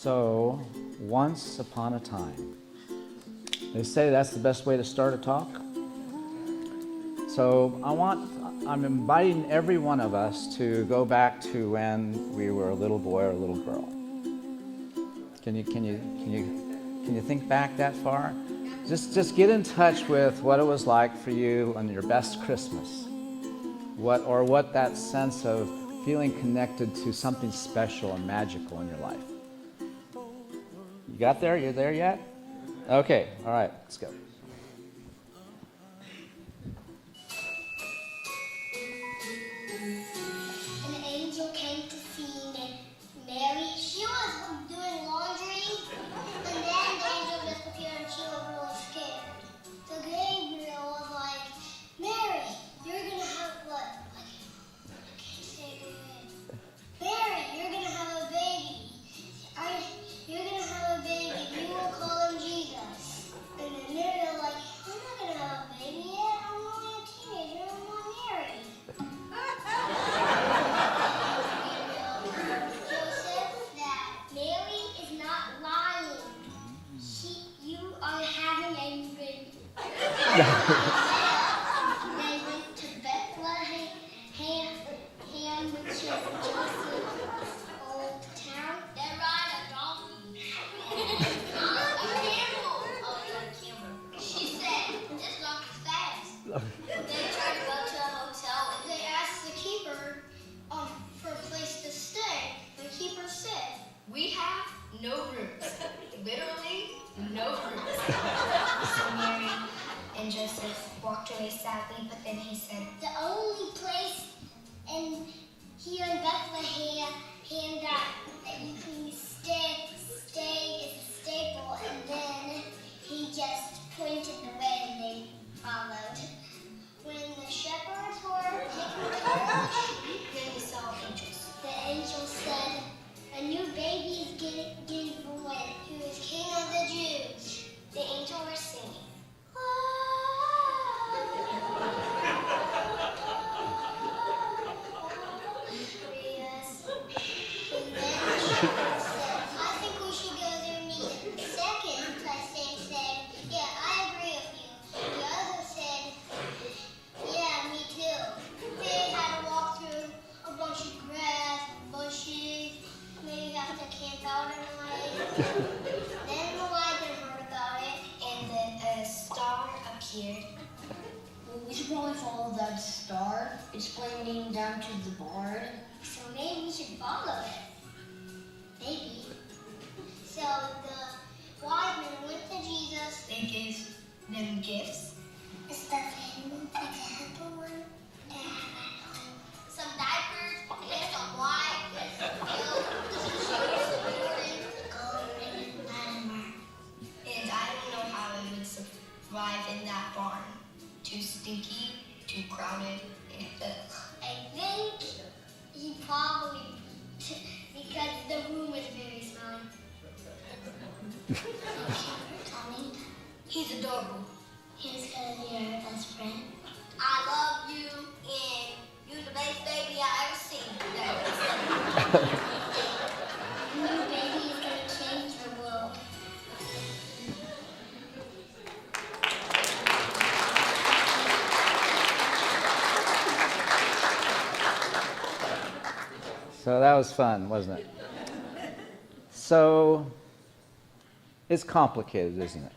So, once upon a time. They say that's the best way to start a talk. So I'm inviting every one of us to go back to when we were a little boy or a little girl. Can you think back that far? Just get in touch with what it was like for you on your best Christmas. What that sense of feeling connected to something special and magical in your life. You got there? You there yet? Okay, all right, let's go. An angel came to see Mary. She was doing laundry, and then the angel just appeared and she was really scared. So Gabriel was like, Mary, you're gonna have what? I can't say it. Mary, you're gonna have a baby. You're gonna have a baby. You will call him Jesus. And then Mary was like, I'm not gonna have a baby yet. I'm only a teenager. I'm not married. Joseph, that Mary is not lying. You are having a new baby. They went to Bethlehem, which is Joseph's old town. They ride a donkey. Not a camel. Oh, not a camel. She said, this donkey's fast. They tried to go to a hotel and they asked the keeper for a place to stay. The keeper said, we have no rooms. Literally, no rooms. So Mary and Joseph walked away sadly, but then he said, the only place here in Bethlehem that you can stay is a stable. And then he just pointed the way and they followed. When the shepherds were taking care of the sheep, then they saw angels. The angel said, a new baby is getting born, who is King of the Jews. The angel was singing. Yes. And then the shepherd said, I think we should go there and meet him. The second person said, yeah, I agree with you. The other said, yeah, me too. They had to walk through a bunch of grass, bushes, maybe have to camp out at night. Then the wagon heard about it, and then a star appeared. Well, we should probably follow that star. It's pointing down to the barn. So maybe we should follow it. Maybe. So the wise men went to Jesus. They gave them gifts. A stuffed animal, like a happy one. Some diapers, and some wine, some milk, some shoes, some Jordan, gold, and Latimer. And I don't know how it would survive in that barn. Too stinky, too crowded, and I think he probably, because the room was very smelly. Tommy, he's adorable. he's gonna be our best friend. I love you, and you're the best baby I ever seen. New baby is gonna change the world. So that was fun, wasn't it? So it's complicated, isn't it?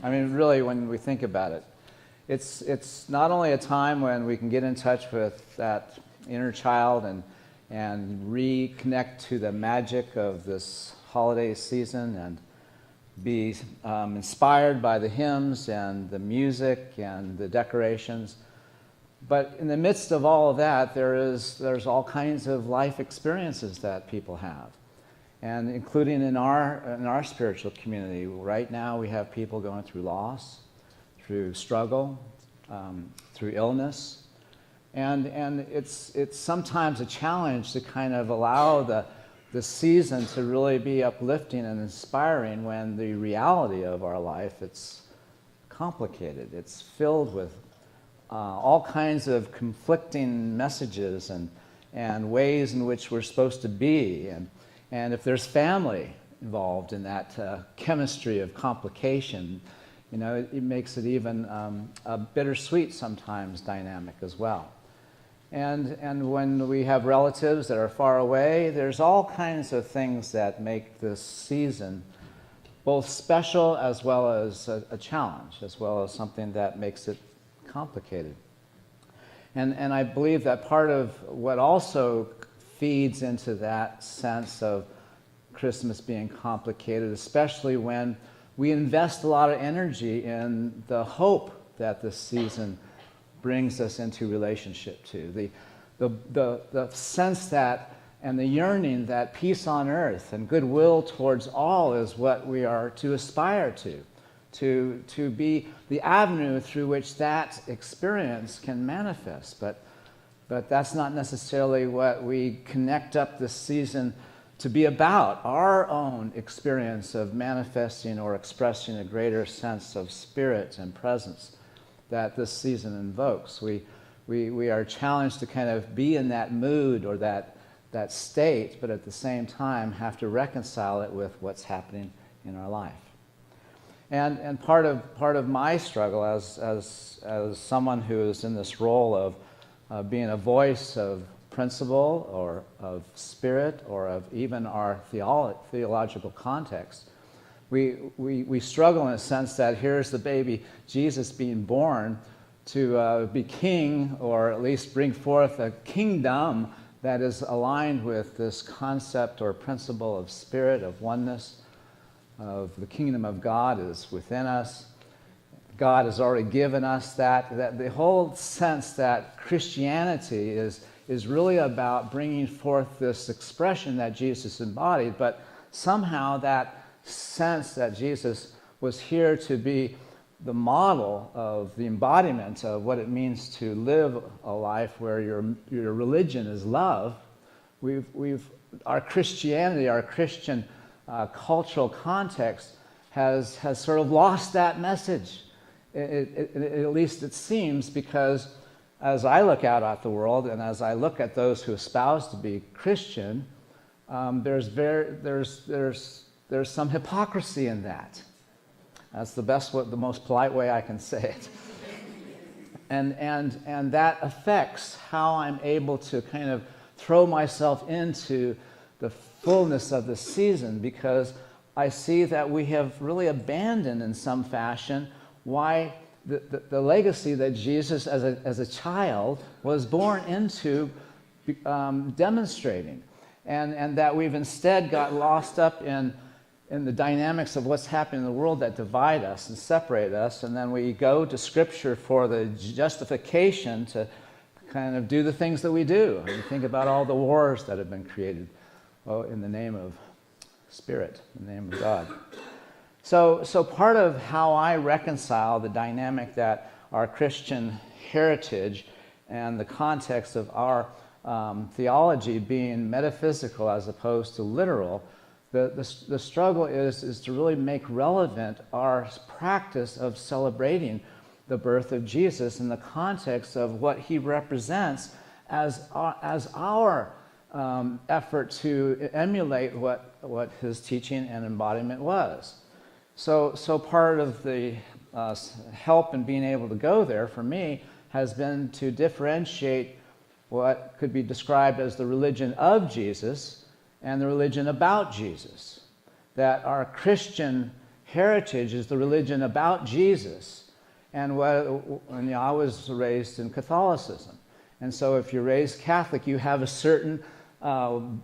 I mean, really, when we think about it, it's not only a time when we can get in touch with that inner child and reconnect to the magic of this holiday season and be inspired by the hymns and the music and the decorations. But in the midst of all of that, there's all kinds of life experiences that people have. And including in our spiritual community, right now we have people going through loss, through struggle, through illness. And it's sometimes a challenge to kind of allow the season to really be uplifting and inspiring when the reality of our life, it's complicated. It's filled with all kinds of conflicting messages and ways in which we're supposed to be. And if there's family involved in that chemistry of complication. You know, it makes it even a bittersweet sometimes dynamic as well. And when we have relatives that are far away, there's all kinds of things that make this season both special as well as a challenge, as well as something that makes it complicated. And I believe that part of what also feeds into that sense of Christmas being complicated, especially when we invest a lot of energy in the hope that this season brings us into relationship to. The sense that, and the yearning that peace on earth and goodwill towards all is what we are to aspire to be the avenue through which that experience can manifest. But that's not necessarily what we connect up this season to be about, our own experience of manifesting or expressing a greater sense of spirit and presence that this season invokes. We are challenged to kind of be in that mood or that state, but at the same time have to reconcile it with what's happening in our life. And part of my struggle as someone who is in this role of being a voice of principle or of spirit or of even our theological context, we struggle in a sense that here's the baby Jesus being born to be king, or at least bring forth a kingdom that is aligned with this concept or principle of spirit, of oneness, of the kingdom of God is within us. God has already given us that the whole sense that Christianity is really about bringing forth this expression that Jesus embodied, but somehow that sense that Jesus was here to be the model of the embodiment of what it means to live a life where your religion is love. Our Christianity, our Christian cultural context has sort of lost that message. At least it seems, because as I look out at the world and as I look at those who espouse to be Christian, there's some hypocrisy in that. That's the most polite way I can say it. And that affects how I'm able to kind of throw myself into the fullness of the season, because I see that we have really abandoned in some fashion why the legacy that Jesus as a child was born into demonstrating, and that we've instead got lost up in the dynamics of what's happening in the world that divide us and separate us, and then we go to Scripture for the justification to kind of do the things that we do. And you think about all the wars that have been created in the name of Spirit, in the name of God. So part of how I reconcile the dynamic that our Christian heritage and the context of our theology being metaphysical as opposed to literal, the struggle is to really make relevant our practice of celebrating the birth of Jesus in the context of what he represents as our effort to emulate what his teaching and embodiment was. So part of the help in being able to go there for me has been to differentiate what could be described as the religion of Jesus and the religion about Jesus. That our Christian heritage is the religion about Jesus. And I was raised in Catholicism. And so if you're raised Catholic, you have a certain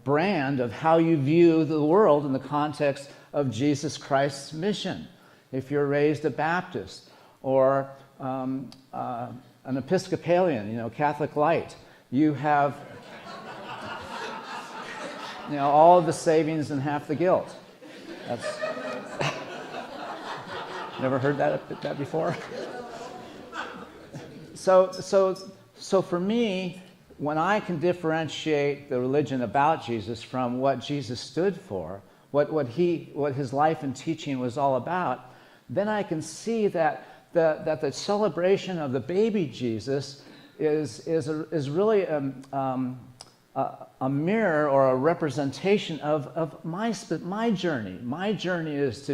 brand of how you view the world in the context of Jesus Christ's mission. If you're raised a Baptist or an Episcopalian, Catholic Light, you have all of the savings and half the guilt. That's never heard that before. So for me, when I can differentiate the religion about Jesus from what Jesus stood for, what his life and teaching was all about, then I can see that the celebration of the baby Jesus is really a mirror or a representation of my journey. My journey is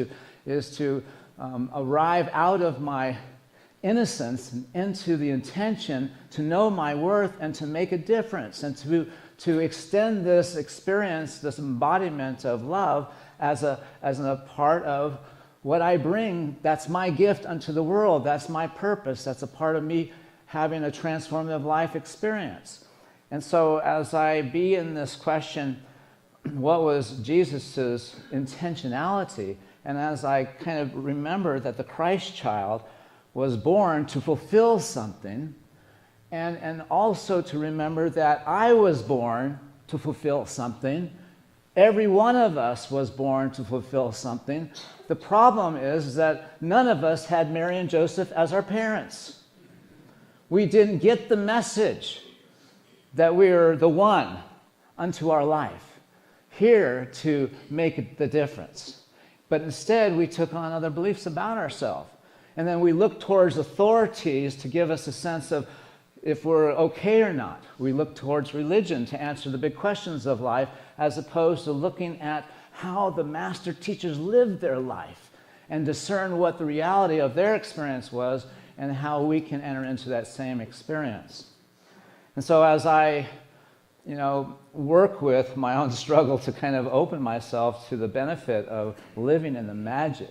to arrive out of my innocence and into the intention to know my worth and to make a difference and to extend this experience, this embodiment of love as a part of what I bring. That's my gift unto the world. That's my purpose. That's a part of me having a transformative life experience. And so as I be in this question, what was Jesus's intentionality? And as I kind of remember that the Christ child was born to fulfill something, and also to remember that I was born to fulfill something. Every one of us was born to fulfill something. The problem is that none of us had Mary and Joseph as our parents. We didn't get the message that we are the one unto our life, here to make the difference. But instead, we took on other beliefs about ourselves. And then we look towards authorities to give us a sense of if we're okay or not. We look towards religion to answer the big questions of life, as opposed to looking at how the master teachers lived their life and discern what the reality of their experience was and how we can enter into that same experience. And so as I work with my own struggle to kind of open myself to the benefit of living in the magic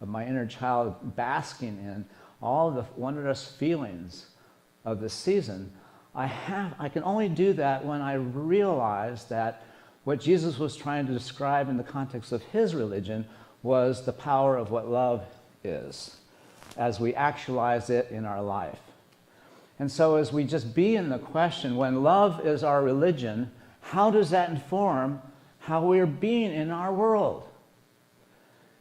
of my inner child, basking in all the wondrous feelings of the season, I can only do that when I realize that what Jesus was trying to describe in the context of his religion was the power of what love is, as we actualize it in our life. And so as we just be in the question, when love is our religion, how does that inform how we're being in our world?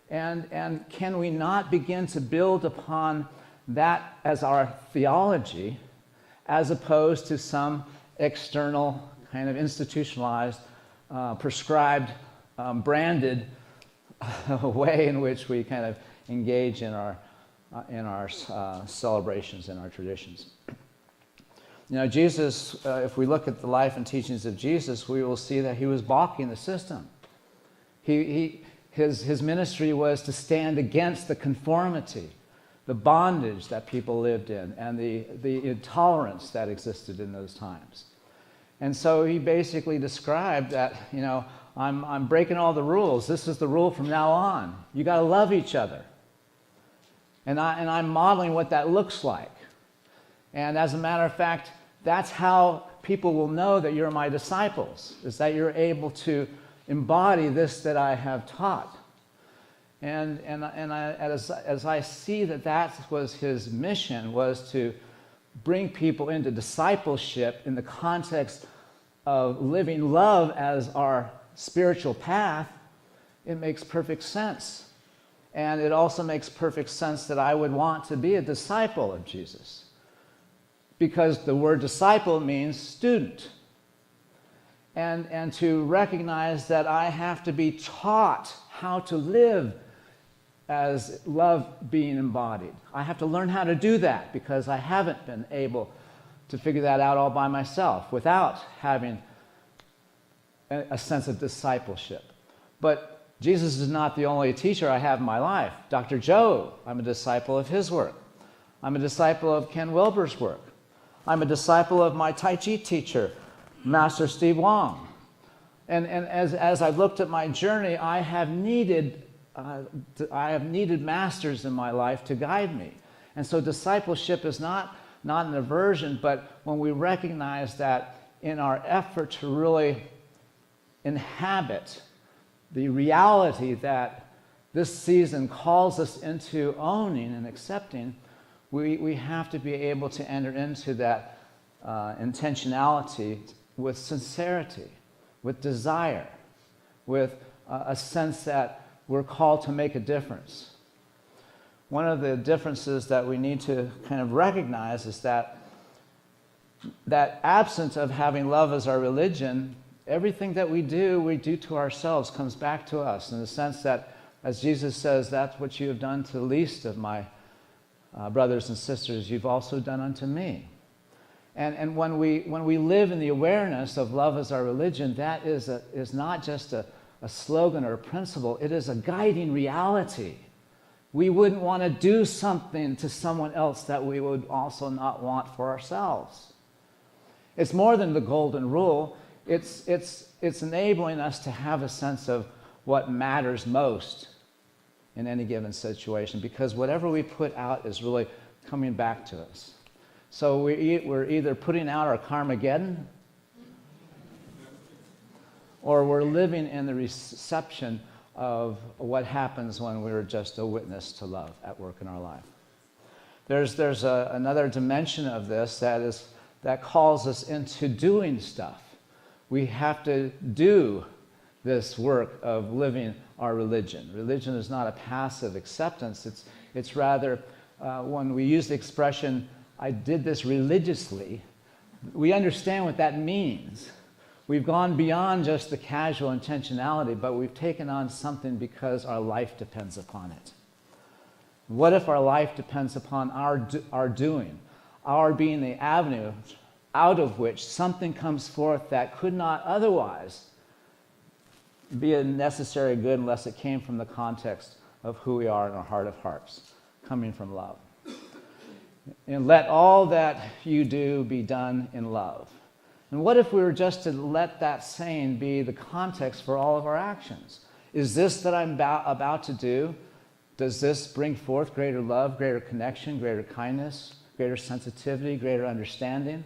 And can we not begin to build upon that as our theology, as opposed to some external kind of institutionalized, prescribed, branded way in which we kind of engage in our celebrations and our traditions? Jesus, if we look at the life and teachings of Jesus, we will see that he was balking the system. His ministry was to stand against the conformity, the bondage that people lived in, and the intolerance that existed in those times. And so he basically described that, I'm breaking all the rules. This is the rule from now on. You got to love each other. And I'm modeling what that looks like. And as a matter of fact, that's how people will know that you're my disciples, is that you're able to embody this that I have taught. And as I see that was his mission, was to bring people into discipleship in the context of living love as our spiritual path, it makes perfect sense. And it also makes perfect sense that I would want to be a disciple of Jesus, because the word disciple means student. And to recognize that I have to be taught how to live as love being embodied. I have to learn how to do that, because I haven't been able to figure that out all by myself without having a sense of discipleship. But Jesus is not the only teacher I have in my life. Dr. Joe, I'm a disciple of his work. I'm a disciple of Ken Wilber's work. I'm a disciple of my Tai Chi teacher, Master Steve Wong. And as I've looked at my journey, I have needed masters in my life to guide me. And so discipleship is not an aversion, but when we recognize that in our effort to really inhabit the reality that this season calls us into owning and accepting, we have to be able to enter into that intentionality with sincerity, with desire, with a sense that we're called to make a difference. One of the differences that we need to kind of recognize is that absence of having love as our religion, everything that we do to ourselves comes back to us, in the sense that, as Jesus says, that's what you have done to the least of my brothers and sisters, you've also done unto me. And when we live in the awareness of love as our religion, that is not just a slogan or a principle, it is a guiding reality. We wouldn't want to do something to someone else that we would also not want for ourselves. It's more than the golden rule. It's enabling us to have a sense of what matters most in any given situation, because whatever we put out is really coming back to us. So we're either putting out our Carmageddon, or we're living in the reception of what happens when we're just a witness to love at work in our life. There's another dimension of this that calls us into doing stuff. We have to do this work of living our religion. Religion is not a passive acceptance. It's rather, when we use the expression, I did this religiously, we understand what that means. We've gone beyond just the casual intentionality, but we've taken on something because our life depends upon it. What if our life depends upon our doing, our being the avenue out of which something comes forth that could not otherwise be a necessary good unless it came from the context of who we are in our heart of hearts, coming from love. And let all that you do be done in love. And what if we were just to let that saying be the context for all of our actions? Is this that I'm about to do? Does this bring forth greater love, greater connection, greater kindness, greater sensitivity, greater understanding?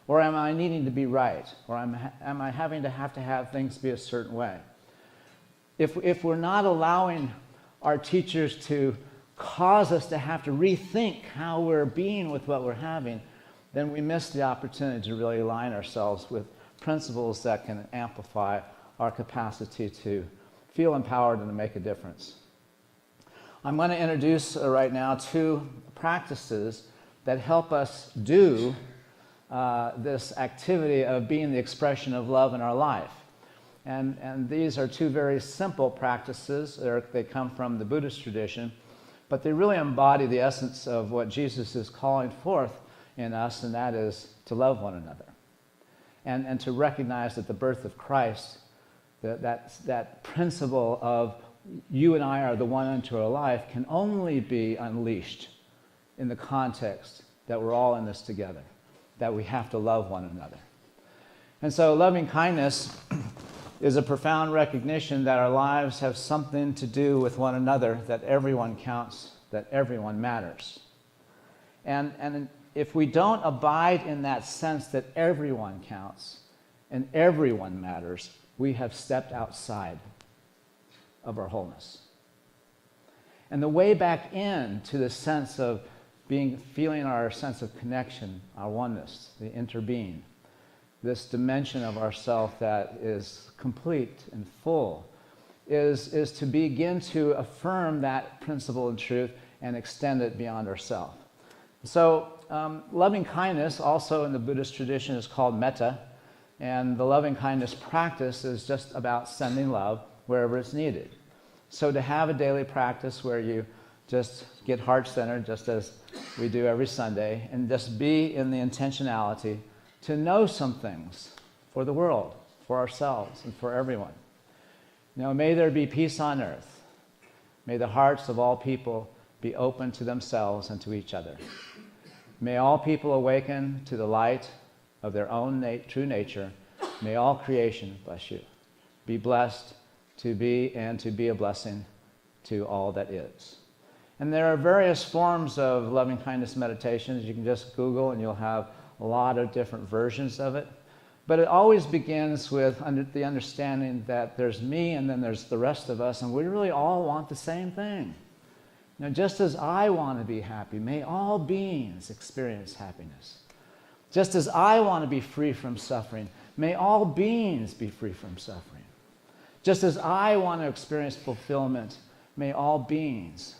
Or am I needing to be right? Or am I having to have things be a certain way? If we're not allowing our teachers to cause us to have to rethink how we're being with what we're having, then we miss the opportunity to really align ourselves with principles that can amplify our capacity to feel empowered and to make a difference. I'm going to introduce right now 2 practices that help us do this activity of being the expression of love in our life. And these are 2 very simple practices. They come from the Buddhist tradition, but they really embody the essence of what Jesus is calling forth in us, and that is to love one another. And to recognize that the birth of Christ, that principle of you and I are the one unto our life, can only be unleashed in the context that we're all in this together, that we have to love one another. And so loving kindness is a profound recognition that our lives have something to do with one another, that everyone counts, that everyone matters. And if we don't abide in that sense that everyone counts and everyone matters, we have stepped outside of our wholeness. And the way back into the sense of feeling our sense of connection, our oneness, the interbeing, this dimension of ourself that is complete and full, is to begin to affirm that principle and truth and extend it beyond ourselves. So loving kindness, also in the Buddhist tradition, is called metta, and the loving kindness practice is just about sending love wherever it's needed. So to have a daily practice where you just get heart-centered, just as we do every Sunday, and just be in the intentionality to know some things for the world, for ourselves, and for everyone. May there be peace on earth. May the hearts of all people be open to themselves and to each other. May all people awaken to the light of their own true nature. May all creation, bless you, be blessed to be and to be a blessing to all that is. And there are various forms of loving kindness meditations. You can just Google and you'll have a lot of different versions of it. But it always begins with the understanding that there's me and then there's the rest of us, and we really all want the same thing. Just as I want to be happy, may all beings experience happiness. Just as I want to be free from suffering, may all beings be free from suffering. Just as I want to experience fulfillment, may all beings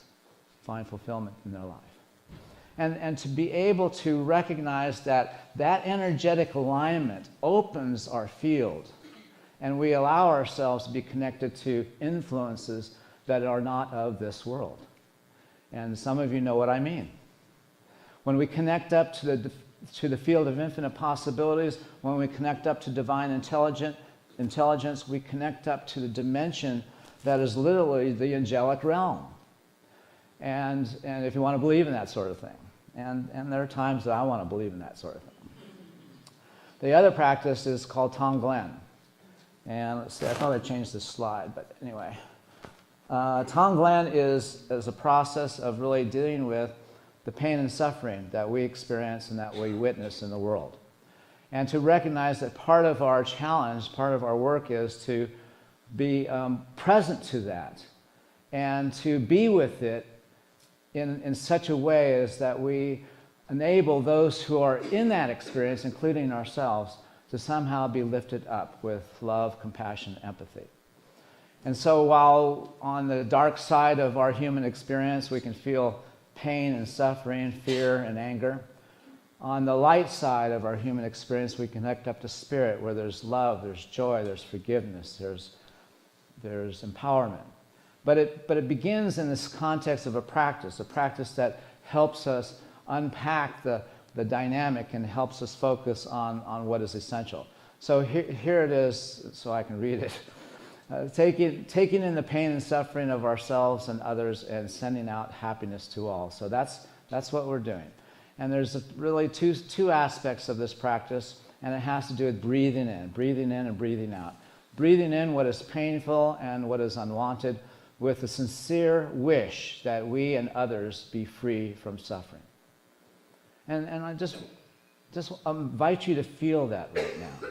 find fulfillment in their life. And to be able to recognize that energetic alignment opens our field, and we allow ourselves to be connected to influences that are not of this world. And some of you know what I mean. When we connect up to to the field of infinite possibilities. When we connect up to divine intelligence, we connect up to the dimension that is literally the angelic realm. And if you want to believe in that sort of thing. And there are times that I want to believe in that sort of thing. The other practice is called Tonglen. And let's see, I thought I changed this slide, but anyway. Tonglen is a process of really dealing with the pain and suffering that we experience and that we witness in the world. And to recognize that part of our challenge, part of our work is to be present to that and to be with it in such a way as that we enable those who are in that experience, including ourselves, to somehow be lifted up with love, compassion, empathy. And so while on the dark side of our human experience we can feel pain and suffering, fear and anger, on the light side of our human experience we connect up to spirit, where there's love, there's joy, there's forgiveness, there's empowerment. But it begins in this context of a practice that helps us unpack the dynamic and helps us focus on what is essential. So here it is, so I can read it. Taking in the pain and suffering of ourselves and others and sending out happiness to all. So that's what we're doing. And there's really two aspects of this practice, and it has to do with breathing in and breathing out. Breathing in what is painful and what is unwanted with a sincere wish that we and others be free from suffering. And I just invite you to feel that right now.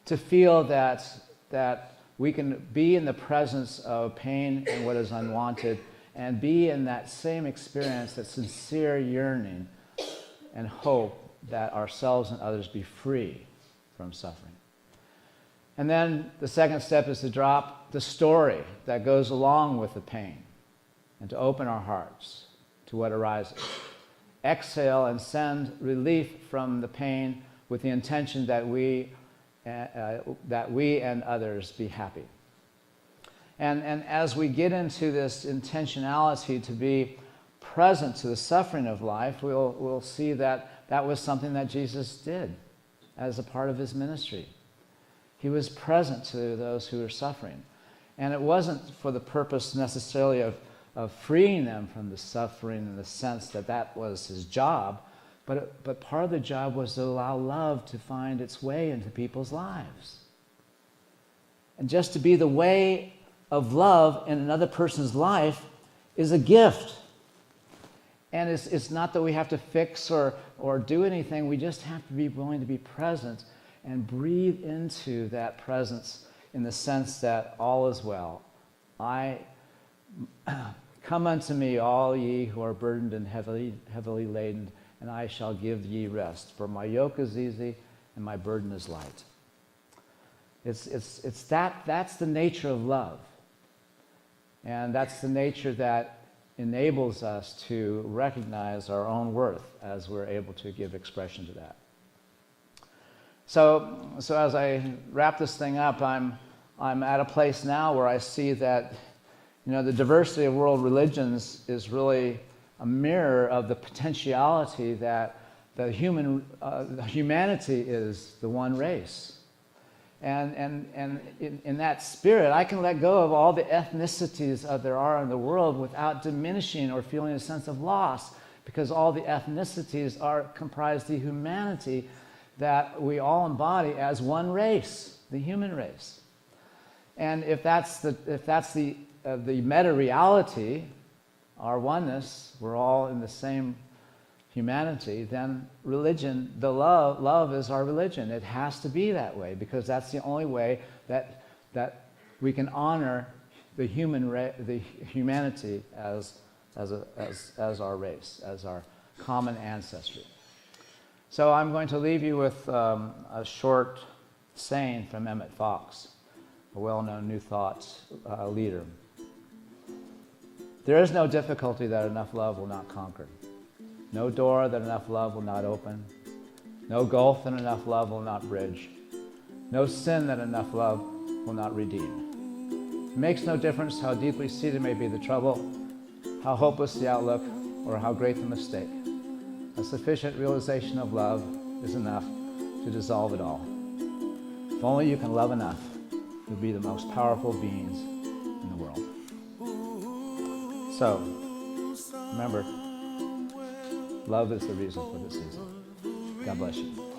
To feel that we can be in the presence of pain and what is unwanted and be in that same experience, that sincere yearning and hope that ourselves and others be free from suffering. And then the second step is to drop the story that goes along with the pain and to open our hearts to what arises. Exhale and send relief from the pain with the intention that we and others be happy. And as we get into this intentionality to be present to the suffering of life, we'll see that that was something that Jesus did as a part of his ministry. He was present to those who were suffering. And it wasn't for the purpose necessarily of freeing them from the suffering in the sense that that was his job, but part of the job was to allow love to find its way into people's lives. And just to be the way of love in another person's life is a gift. And it's not that we have to fix or do anything, we just have to be willing to be present and breathe into that presence in the sense that all is well. Come unto me, all ye who are burdened and heavily laden, and I shall give ye rest. For my yoke is easy and my burden is light. It's that's the nature of love. And that's the nature that enables us to recognize our own worth as we're able to give expression to that. So as I wrap this thing up, I'm at a place now where I see that, the diversity of world religions is really a mirror of the potentiality that the humanity is the one race. And in that spirit, I can let go of all the ethnicities there are in the world without diminishing or feeling a sense of loss, because all the ethnicities comprise the humanity that we all embody as one race, the human race. And if that's the meta reality, our oneness, we're all in the same humanity, then religion, the love is our religion. It has to be that way, because that's the only way that we can honor the humanity as our race, as our common ancestry. So I'm going to leave you with a short saying from Emmett Fox, a well-known New Thought leader. There is no difficulty that enough love will not conquer. No door that enough love will not open. No gulf that enough love will not bridge. No sin that enough love will not redeem. It makes no difference how deeply seated may be the trouble, how hopeless the outlook, or how great the mistake. A sufficient realization of love is enough to dissolve it all. If only you can love enough to be the most powerful beings in the world. So, remember, love is the reason for the season. God bless you.